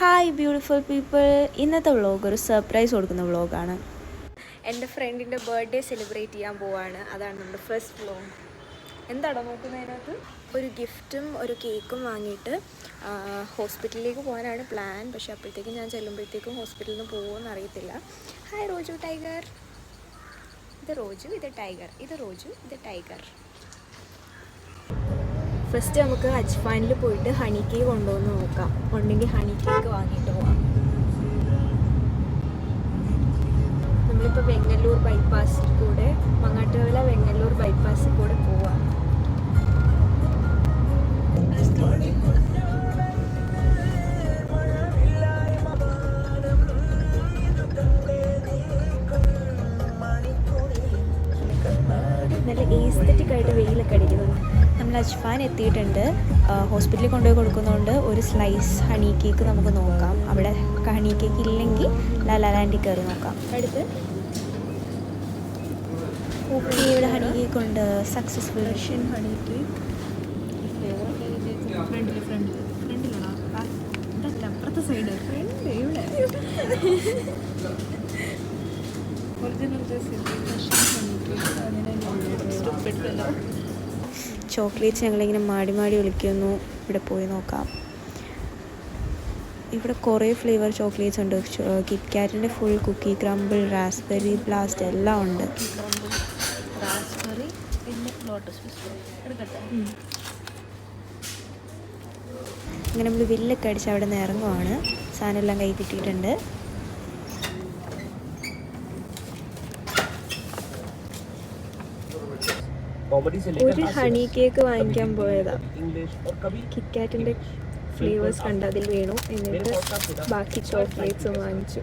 Hi beautiful people, ഇന്നത്തെ vlog ഒരു surprise കൊടുക്കുന്ന വ്ളോഗാണ്. എൻ്റെ ഫ്രണ്ടിൻ്റെ ബർത്ത്ഡേ സെലിബ്രേറ്റ് ചെയ്യാൻ പോവാണ്. അതാണ് നമ്മുടെ ഫസ്റ്റ് വ്ളോഗ്. എന്താണോ നോക്കുന്നതിനകത്ത് ഒരു ഗിഫ്റ്റും ഒരു കേക്കും വാങ്ങിയിട്ട് ഹോസ്പിറ്റലിലേക്ക് പോകാനാണ് പ്ലാൻ. പക്ഷേ അപ്പോഴത്തേക്കും ഞാൻ ചെല്ലുമ്പോഴത്തേക്കും ഹോസ്പിറ്റലിൽ നിന്ന് പോകുമെന്ന് അറിയത്തില്ല. Hi Roju tiger. ഇത് റോജു, ഇത് ടൈഗർ. ഇത് റോജു, ഇത് ടൈഗർ. ഫസ്റ്റ് നമുക്ക് അജ്ഫാനിൽ പോയിട്ട് ഹണി കേക്ക് കൊണ്ടുവന്ന് നോക്കാം. ഉണ്ടെങ്കിൽ ഹണി കേക്ക് വാങ്ങിയിട്ട് പോവാം. നമ്മളിപ്പോൾ വെങ്ങല്ലൂർ ബൈപ്പാസിൽ കൂടെ, മങ്ങാട്ടുകവല വെങ്ങല്ലൂർ ബൈപ്പാസിൽ കൂടെ പോവാം. നല്ല ഏസ്തെറ്റിക് ആയിട്ട് വെയിലൊക്കെ അടിക്കുന്നത്. നമ്മൾ അജ്ഫാൻ എത്തിയിട്ടുണ്ട്. ഹോസ്പിറ്റലിൽ കൊണ്ടുപോയി കൊടുക്കുന്നതുകൊണ്ട് ഒരു സ്ലൈസ് ഹണി കേക്ക് നമുക്ക് നോക്കാം. അവിടെ ഹണി കേക്ക് ഇല്ലെങ്കിൽ ലാലാൻഡിൽ കയറി നോക്കാം. അടുത്ത് ഓക്കെ, ഇവിടെ ഹണി കേക്ക് ഉണ്ട്. Successful honey cake. അപ്പുറത്തെ സൈഡ് ഫ്രണ്ട് ഇവിടെ ചോക്ലേറ്റ്സ് ഞങ്ങളിങ്ങനെ മാടി മാടി വിളിക്കുന്നു. ഇവിടെ പോയി നോക്കാം. ഇവിടെ കുറേ ഫ്ലേവർ ചോക്ലേറ്റ്സ് ഉണ്ട്. കിറ്റ്കാറ്റിൻ്റെ full cookie, crumble, raspberry blast എല്ലാം ഉണ്ട്. ഇങ്ങനെ നമ്മൾ ബില്ലൊക്കെ അടിച്ച് അവിടെ നിന്ന് ഇറങ്ങുവാണ്. സാധനം എല്ലാം കൈ കിട്ടിയിട്ടുണ്ട്. ഒരു ഹണി കേക്ക് വാങ്ങിക്കാൻ പോയതാ. കിറ്റ്കാറ്റിൻ്റെ ഫ്ലേവേഴ്സ് കണ്ട് അതിൽ വീണു. എന്നിട്ട് ബാക്കി ചോക്ലേറ്റ്സും വാങ്ങിച്ചു.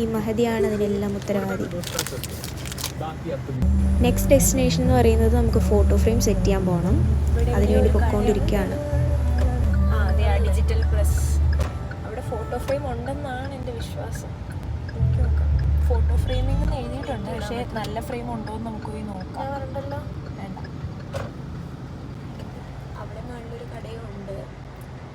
ഈ മഹദിയാണ് അതിനെല്ലാം ഉത്തരവാദി. നെക്സ്റ്റ് ഡെസ്റ്റിനേഷൻ എന്ന് പറയുന്നത് നമുക്ക് ഫോട്ടോ ഫ്രെയിം സെറ്റ് ചെയ്യാൻ പോകണം. അതിനുവേണ്ടി പൊയ്ക്കൊണ്ടിരിക്കുകയാണ്. ഡിജിറ്റൽ പ്രസ് അവിടെ ഫോട്ടോ ഫ്രെയിം ഉണ്ടെന്നാണ് എൻ്റെ വിശ്വാസം. ഫോട്ടോ ഫ്രെയിമിംഗ് എന്ന് എഴുതിയിട്ടുണ്ട്, പക്ഷേ നല്ല ഫ്രെയിം ഉണ്ടോ എന്ന് നമുക്ക് പോയി നോക്കാം. വേണ്ട, അവിടെ നല്ലൊരു കടയുണ്ട്.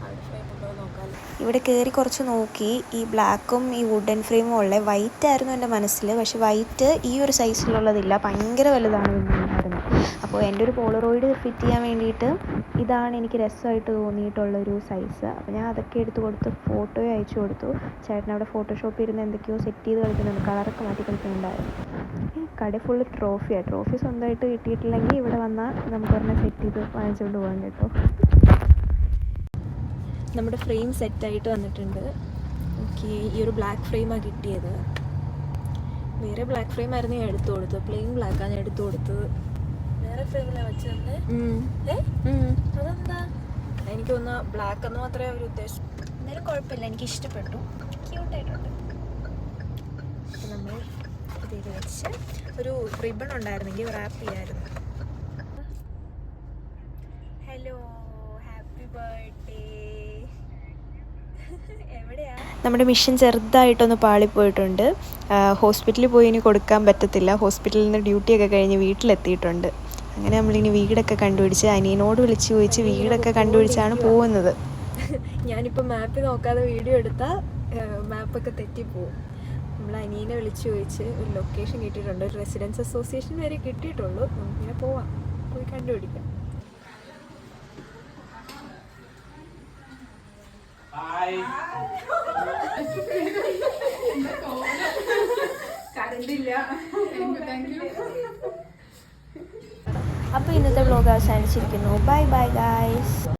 അവിടെ ഫ്രെയിം ഉണ്ടോ എന്ന് നോക്കാം. ഇവിടെ കയറി കുറച്ച് നോക്കി. ഈ ബ്ലാക്കും ഈ വുഡൻ ഫ്രെയിമും ഉള്ളത്. വൈറ്റ് ആയിരുന്നു എൻ്റെ മനസ്സിൽ, പക്ഷേ വൈറ്റ് ഈ ഒരു സൈസിലുള്ളതില്ല, ഭയങ്കര വലുതാണ് ഉണ്ടായിരുന്നത്. അപ്പോൾ എൻ്റെ ഒരു പോളറോയിഡ് ഫിറ്റ് ചെയ്യാൻ വേണ്ടിയിട്ട് ഇതാണ് എനിക്ക് രസമായിട്ട് തോന്നിയിട്ടുള്ളൊരു സൈസ്. അപ്പോൾ ഞാൻ അതൊക്കെ എടുത്ത് കൊടുത്ത് ഫോട്ടോയും അയച്ചു കൊടുത്തു. ചേട്ടൻ അവിടെ ഫോട്ടോഷോപ്പിൽ ഇരുന്ന് എന്തൊക്കെയോ സെറ്റ് ചെയ്ത് കളിക്കുന്നുണ്ട്, കളറൊക്കെ മാറ്റി കളിക്കുന്നുണ്ടായിരുന്നു. കട ഫുള്ള് ട്രോഫിയാണ്. ട്രോഫി സ്വന്തമായിട്ട് കിട്ടിയിട്ടില്ലെങ്കിൽ ഇവിടെ വന്നാൽ നമുക്ക് പറഞ്ഞാൽ സെറ്റ് ചെയ്ത് വാങ്ങിച്ചുകൊണ്ട് പോകാൻ കേട്ടോ. നമ്മുടെ ഫ്രെയിം സെറ്റായിട്ട് വന്നിട്ടുണ്ട്. ഓക്കെ, ഈ ഒരു ബ്ലാക്ക് ഫ്രെയിമാണ് കിട്ടിയത്. വേറെ ബ്ലാക്ക് ഫ്രെയിം ആയിരുന്നു ഞാൻ എടുത്തു കൊടുത്തത്. പ്ലെയിൻ ബ്ലാക്കാണ് ഞാൻ എടുത്തു കൊടുത്തത്. വേറെ ഫ്രെയിമിലാണ് വെച്ചത്. അതെന്താ? എനിക്ക് തോന്നുന്നു ബ്ലാക്ക് എന്ന് മാത്രമേ അവർ ഉദ്ദേശിച്ചു. എന്നാലും കുഴപ്പമില്ല, എനിക്ക് ഇഷ്ടപ്പെട്ടു. ക്യൂട്ടായിട്ടുണ്ട്. അപ്പം നമ്മൾ ഇതിൽ വെച്ച് ഒരു റിബൺ ഉണ്ടായിരുന്നെങ്കിൽ റാപ്പ് ചെയ്യായിരുന്നു. Hello, happy birthday. നമ്മുടെ മിഷൻ ചെറുതായിട്ടൊന്ന് പാളിപ്പോയിട്ടുണ്ട്. ഹോസ്പിറ്റലിൽ പോയി ഇനി കൊടുക്കാൻ പറ്റത്തില്ല. ഹോസ്പിറ്റലിൽ നിന്ന് ഡ്യൂട്ടിയൊക്കെ കഴിഞ്ഞ് വീട്ടിലെത്തിയിട്ടുണ്ട്. അങ്ങനെ നമ്മളിനി വീടൊക്കെ കണ്ടുപിടിച്ച് അനിയനോട് വിളിച്ച് ചോദിച്ച് വീടൊക്കെ കണ്ടുപിടിച്ചാണ് പോകുന്നത്. ഞാനിപ്പോൾ മാപ്പ് നോക്കാതെ വീഡിയോ എടുത്താൽ മാപ്പൊക്കെ തെറ്റിപ്പോവും. നമ്മൾ അനിയനെ വിളിച്ച് ചോദിച്ച് ഒരു ലൊക്കേഷൻ കിട്ടിയിട്ടുണ്ട്. ഒരു റെസിഡൻസ് അസോസിയേഷൻ വരെ കിട്ടിയിട്ടുള്ളൂ. നമുക്കിങ്ങനെ പോവാം, പോയി കണ്ടുപിടിക്കാം. അപ്പോൾ ഇന്നത്തെ വ്ലോഗ് അവസാനിച്ചിരിക്കുന്നു. Bye bye guys.